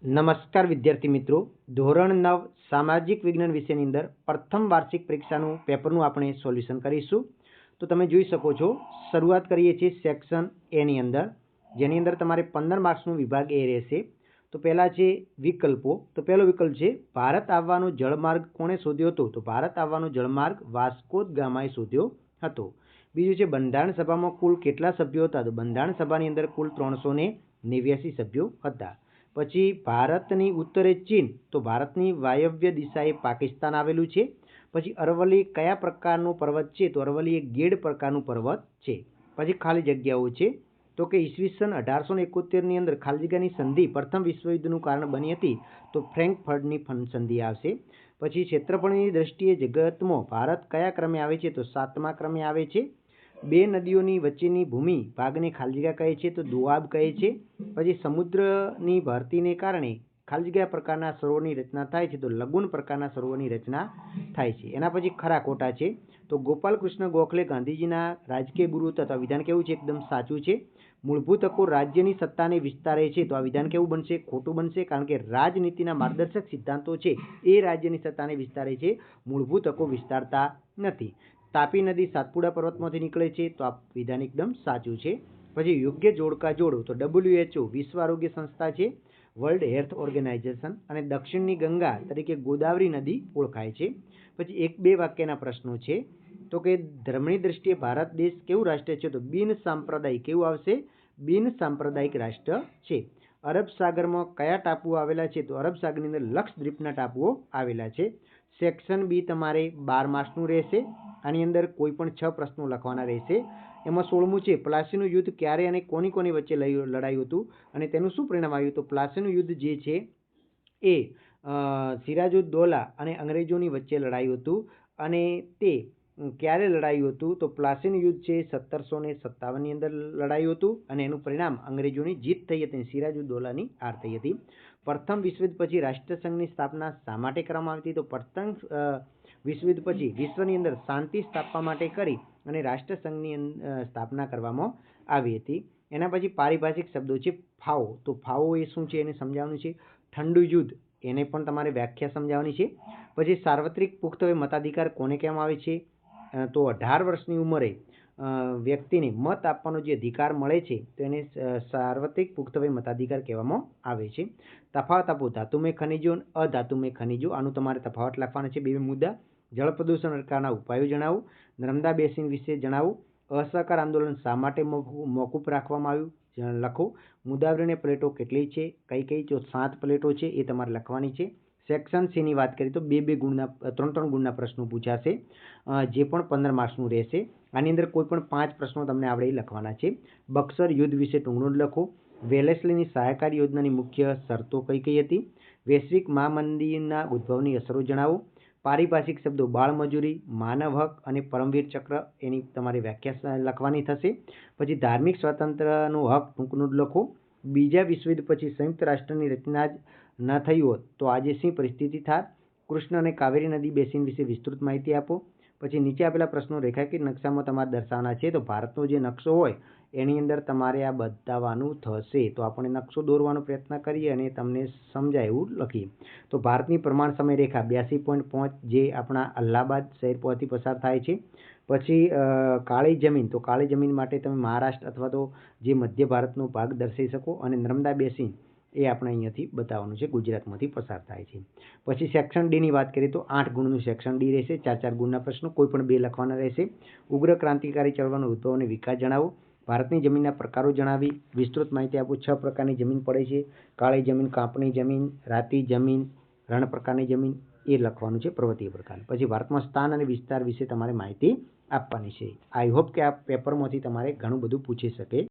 નમસ્કાર વિદ્યાર્થી મિત્રો, ધોરણ 9 સામાજિક વિજ્ઞાન વિષયની અંદર પ્રથમ વાર્ષિક પરીક્ષાનું પેપરનું આપણે સોલ્યુશન કરીશું. તો તમે જોઈ શકો છો, શરૂઆત કરીએ છીએ સેક્શન એ ની અંદર, જેની અંદર તમારે 15 માર્ક્સનો વિભાગ એ રહેશે. તો પહેલા છે વિકલ્પો. તો પહેલો વિકલ્પ છે ભારત આવવાનો જળમાર્ગ કોણે શોધ્યો હતો? તો ભારત આવવાનો જળમાર્ગ વાસ્કો દ ગામાએ શોધ્યો હતો. બીજું છે બંધારણ સભામાં કુલ કેટલા સભ્યો હતા? તો બંધારણ સભાની અંદર કુલ 389 સભ્યો હતા. પછી ભારતની ઉત્તરે ચીન, તો ભારતની વાયવ્ય દિશાએ પાકિસ્તાન આવેલું છે. પછી અરવલ્લી કયા પ્રકારનો પર્વત છે? તો અરવલ્લી એક ગેડ પ્રકારનું પર્વત છે. પછી ખાલી જગ્યાઓ છે, તો કે ઈસવીસન 1871ની અંદર ખાલી જગ્યાની સંધિ પ્રથમ વિશ્વયુદ્ધનું કારણ બની હતી, તો ફ્રેન્કફર્ટની સંધિ આવશે. પછી ક્ષેત્રફળની દ્રષ્ટિએ જગતમાં ભારત કયા ક્રમે આવે છે? તો 7મા ક્રમે આવે છે. બે નદીઓની વચ્ચેની ભૂમિ ભાગને ખાલી જગ્યા કહે છે? તો દોઆબ કહે છે. પછી સમુદ્રની ભરતીને કારણે ખાલી જગ્યા પ્રકારના સરોવરની રચના થાય છે? તો લઘુન પ્રકારના સરોવરની રચના થાય છે. એના પછી ખરા ખોટા છે. તો ગોપાલકૃષ્ણ ગોખલે ગાંધીજીના રાજકીય ગુરુ હતા. તો આ વિધાન કેવું છે? એકદમ સાચું છે. મૂળભૂત હકો રાજ્યની સત્તાને વિસ્તારે છે. તો આ વિધાન કેવું બનશે? ખોટું બનશે, કારણ કે રાજનીતિના માર્ગદર્શક સિદ્ધાંતો છે એ રાજ્યની સત્તાને વિસ્તારે છે, મૂળભૂત હકો વિસ્તારતા નથી. તાપી નદી સાતપુડા પર્વતમાંથી નીકળે છે. તો આ વિધાન એકદમ સાચું છે. પછી યોગ્ય જોડકા જોડો. તો WHO વિશ્વ આરોગ્ય સંસ્થા છે, વર્લ્ડ હેલ્થ ઓર્ગેનાઇઝેશન, અને દક્ષિણની ગંગા તરીકે ગોદાવરી નદી ઓળખાય છે. પછી 1-2 વાક્યના પ્રશ્નો છે. તો કે ધર્મની દ્રષ્ટિએ ભારત દેશ કેવું રાષ્ટ્ર છે? તો બિન સાંપ્રદાયિક. કેવું આવશે? બિન સાંપ્રદાયિક રાષ્ટ્ર છે. અરબ સાગરમાં કયા ટાપુઓ આવેલા છે? તો અરબ સાગરની અંદર લક્ષદ્વીપના ટાપુઓ આવેલા છે. સેક્શન બી તમારે 12 માર્ક્સનું રહેશે. આની અંદર કોઈ પણ 6 પ્રશ્નો લખવાના રહેશે. એમાં 16મું છે પ્લાસીનું યુદ્ધ ક્યારે અને કોની વચ્ચે લડાયું હતું અને તેનું શું પરિણામ આવ્યું? તો પ્લાસીનું યુદ્ધ જે છે એ સિરાજુદ્દૌલા અને અંગ્રેજોની વચ્ચે લડાયું હતું. અને તે ક્યારે લડાયું હતું? તો પ્લાસીનું યુદ્ધ છે 1757ની અંદર લડાયું હતું અને એનું પરિણામ અંગ્રેજોની જીત થઈ હતી, સિરાજુદ્દૌલાની હાર થઈ હતી. પ્રથમ વિશ્વયુદ્ધ પછી રાષ્ટ્રસંઘની સ્થાપના શા માટે કરવામાં આવી હતી? તો પ્રથમ વિશ્વયુદ્ધ પછી વિશ્વની અંદર શાંતિ સ્થાપવા માટે કરી અને રાષ્ટ્રસંઘની સ્થાપના કરવામાં આવી હતી. એના પછી પારિભાષિક શબ્દો છે ફાઓ. તો ફાઓ એ શું છે એને સમજાવવાનું છે. ઠંડુ યુદ્ધ, એને પણ તમારે વ્યાખ્યા સમજાવવાની છે. પછી સાર્વત્રિક પુખ્ત વય મતાધિકાર કોને કહેવામાં આવે છે? તો 18 વર્ષની ઉંમરે વ્યક્તિને મત આપવાનો જે અધિકાર મળે છે તો એને સાર્વત્રિક પુખ્ત વય મતાધિકાર કહેવામાં આવે છે. તફાવત આપો ધાતુમય ખનિજો અને અધાતુમય ખનિજો. આનું તમારે તફાવત લખવાના છે. 2 મુદ્દા. જળ પ્રદૂષણ અટકાવવાના ઉપાયો જણાવો. નર્મદા બેસિન વિશે જણાવો. અસહકાર આંદોલન શા માટે મોકૂફ રાખવામાં આવ્યું? લખો. મુદાવરીને પ્લેટો કેટલી છે? કઈ? જો 7 પ્લેટો છે એ તમારે લખવાની છે. સેક્શન સી ની વાત કરીએ તો 2-2 ગુણના 3-3 ગુણના પ્રશ્નો પૂછાશે, જે પણ 15 માર્ક્સનું રહેશે. આની અંદર કોઈ પણ 5 પ્રશ્નો તમને આવડે એ લખવાના છે. બક્સર યુદ્ધ વિશે ટૂંકનું લખો. વેલેસ્લીની સહાયકારી યોજનાની મુખ્ય શરતો કઈ હતી? વૈશ્વિક મહામંદીના ઉદ્ભવની અસરો જણાવો. પારિભાષિક શબ્દો બાળમજૂરી, માનવ હક અને પરમવીર ચક્ર, એની તમારી વ્યાખ્યા લખવાની થશે. પછી ધાર્મિક સ્વાતંત્ર્યનો હક ટૂંકનું લખો. બીજા વિશ્વયુદ્ધ પછી સંયુક્ત રાષ્ટ્રની રચના જ ન થઈ હોત તો આજે શી પરિસ્થિતિ થાત? કૃષ્ણ અને કાવેરી નદી બેસિન વિશે વિસ્તૃત માહિતી આપો. પછી નીચે આપેલા પ્રશ્નો રેખાકીય નકશામાં તમારે દર્શાવવાના છે. તો ભારતનો જે નકશો હોય એની અંદર તમારે આ બતાવવાનું થશે. તો આપણે નકશો દોરવાનો પ્રયત્ન કરીએ અને તમને સમજાય એવું લખીએ. તો ભારતની પ્રમાણ સમય રેખા 82.5 જે આપણા અલ્હાબાદ શહેર પરથી પસાર થાય છે. પછી કાળી જમીન, તો કાળી જમીન માટે તમે મહારાષ્ટ્ર અથવા તો જે મધ્ય ભારતનો ભાગ દર્શાવી શકો. અને નર્મદા બેસિન એ આપણે અહીંયાથી બતાવવાનું છે, ગુજરાતમાંથી પસાર થાય છે. પછી સેક્શન ડીની વાત કરીએ તો 8 ગુણનું સેક્શન ડી રહેશે. 4-4 ગુણના પ્રશ્નો, કોઈ પણ 2 લખવાના રહેશે. ઉગ્ર ક્રાંતિકારી ચળવળનો ઉદ્ભવ અને વિકાસ જણાવો. ભારતની જમીનના પ્રકારો જણાવી વિસ્તૃત માહિતી આપો. 6 પ્રકારની જમીન પડે છે: કાળી જમીન, કાંપણી જમીન, રાતી જમીન, રણ પ્રકારની જમીન, એ લખવાનું છે, પર્વતીય પ્રકાર. પછી ભારતમાં સ્થાન અને વિસ્તાર વિશે તમારે માહિતી આપવાની છે. આઈ હોપ કે આ પેપરમાંથી તમારે ઘણું બધું પૂછી શકે.